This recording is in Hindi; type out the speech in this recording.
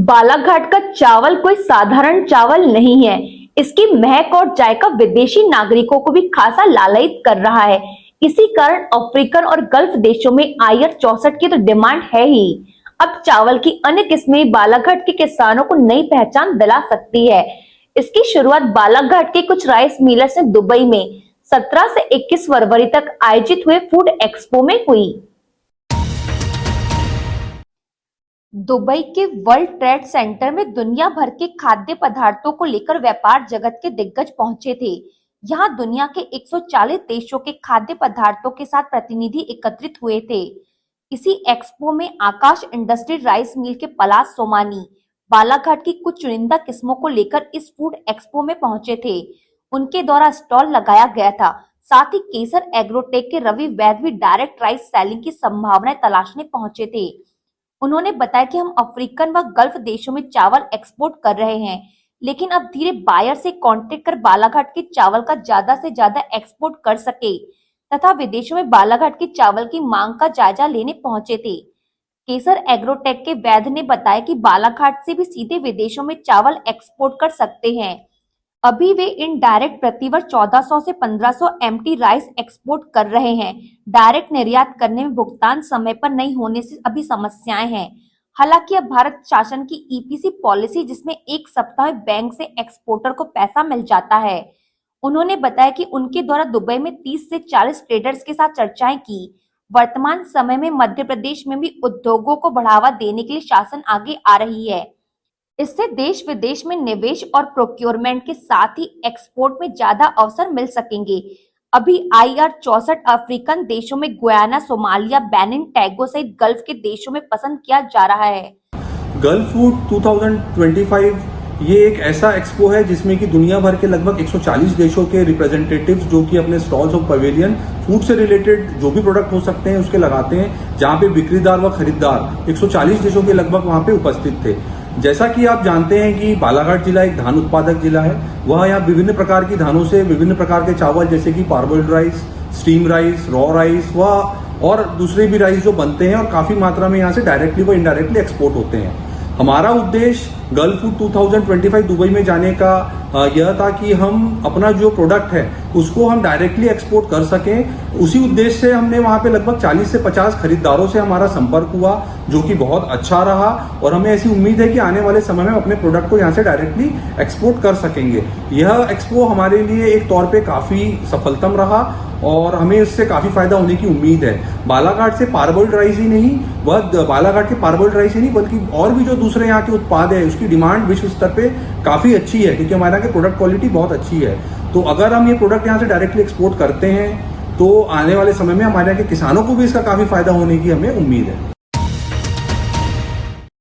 बालाघाट का चावल कोई साधारण चावल नहीं है। इसकी महक और जायका विदेशी नागरिकों को भी खासा लालयित कर रहा है। इसी कारण अफ्रीकन और गल्फ देशों में IR 64 की तो डिमांड है ही। अब चावल की अन्य किस्में बालाघाट के किसानों को नई पहचान दिला सकती है। इसकी शुरुआत बालाघाट के कुछ राइस मिलर्स ने दुबई में 17 से 21 फरवरी तक आयोजित हुए फूड एक्सपो में हुई। दुबई के वर्ल्ड ट्रेड सेंटर में दुनिया भर के खाद्य पदार्थों को लेकर व्यापार जगत के दिग्गज पहुंचे थे। यहां दुनिया के 140 देशों के खाद्य पदार्थों के साथ प्रतिनिधि एकत्रित हुए थे। इसी एक्सपो में आकाश इंडस्ट्री राइस मिल के पलाश सोमानी बालाघाट की कुछ चुनिंदा किस्मों को लेकर इस फूड एक्सपो में पहुंचे थे। उनके द्वारा स्टॉल लगाया गया था। साथ ही केसर एग्रोटेक के रवि वैद भी डायरेक्ट राइस सेलिंग की संभावनाएं तलाशने पहुंचे थे। उन्होंने बताया कि हम अफ्रीकन व गल्फ देशों में चावल एक्सपोर्ट कर रहे हैं, लेकिन अब धीरे बायर से कांटेक्ट कर बालाघाट के चावल का ज्यादा से ज्यादा एक्सपोर्ट कर सके तथा विदेशों में बालाघाट के चावल की मांग का जायजा लेने पहुंचे थे। केसर एग्रोटेक के वैद ने बताया कि बालाघाट से भी सीधे विदेशों में चावल एक्सपोर्ट कर सकते हैं। अभी वे इनडायरेक्ट प्रतिवर्ष 1400 से 1500 MT राइस एक्सपोर्ट कर रहे हैं। डायरेक्ट निर्यात करने में भुगतान समय पर नहीं होने से अभी समस्याएं हैं। हालांकि अब भारत शासन की EPC पॉलिसी जिसमें एक सप्ताह में बैंक से एक्सपोर्टर को पैसा मिल जाता है। उन्होंने बताया कि उनके द्वारा दुबई में 30 से 40 ट्रेडर्स के साथ चर्चाएं की। वर्तमान समय में मध्य प्रदेश में भी उद्योगों को बढ़ावा देने के लिए शासन आगे आ रही है। इससे देश विदेश में निवेश और प्रोक्योरमेंट के साथ ही एक्सपोर्ट में ज्यादा अवसर मिल सकेंगे। अभी IR 64 अफ्रीकन देशों में गुयाना, सोमालिया, बेनिन, टैगो सहित गल्फ के देशों में पसंद किया जा रहा है। गल्फ फूड 2025 ये एक ऐसा एक्सपो है जिसमें कि दुनिया भर के लगभग 140 देशों के रिप्रेजेंटेटिव्स जो कि अपने स्टॉल्स और पवेलियन फूड से रिलेटेड जो भी प्रोडक्ट हो सकते हैं उसके लगाते हैं, जहां पे बिक्रीदार व खरीदार 140 देशों के लगभग वहां पे उपस्थित थे। जैसा कि आप जानते हैं कि बालाघाट जिला एक धान उत्पादक जिला है। वह यहाँ विभिन्न प्रकार की धानों से विभिन्न प्रकार के चावल जैसे कि parboiled rice, steam rice, raw rice व और दूसरे भी राइस जो बनते हैं और काफी मात्रा में यहाँ से डायरेक्टली व इनडायरेक्टली एक्सपोर्ट होते हैं। हमारा उद्देश्य गल्फ फूड 2025 दुबई में जाने का यह था कि हम अपना जो प्रोडक्ट है उसको हम डायरेक्टली एक्सपोर्ट कर सकें। उसी उद्देश्य से हमने वहां पे लगभग 40 से 50 खरीदारों से हमारा संपर्क हुआ, जो कि बहुत अच्छा रहा और हमें ऐसी उम्मीद है कि आने वाले समय में अपने प्रोडक्ट को यहाँ से डायरेक्टली एक्सपोर्ट कर सकेंगे। यह एक्सपो हमारे लिए एक तौर पे काफी सफलतम रहा और हमें इससे काफी फायदा होने की उम्मीद है। बालाघाट से पार्बोइल्ड राइस ही नहीं, वह बालाघाट के पार्बोइल्ड राइस ही नहीं बल्कि और भी जो दूसरे यहाँ के उत्पाद है उसकी डिमांड विश्व स्तर पे काफी अच्छी है, क्योंकि हमारे यहाँ की प्रोडक्ट क्वालिटी बहुत अच्छी है। तो अगर हम ये प्रोडक्ट यहाँ से डायरेक्टली एक्सपोर्ट करते हैं तो आने वाले समय में हमारे यहाँ के किसानों को भी इसका काफी फायदा होने की हमें उम्मीद है।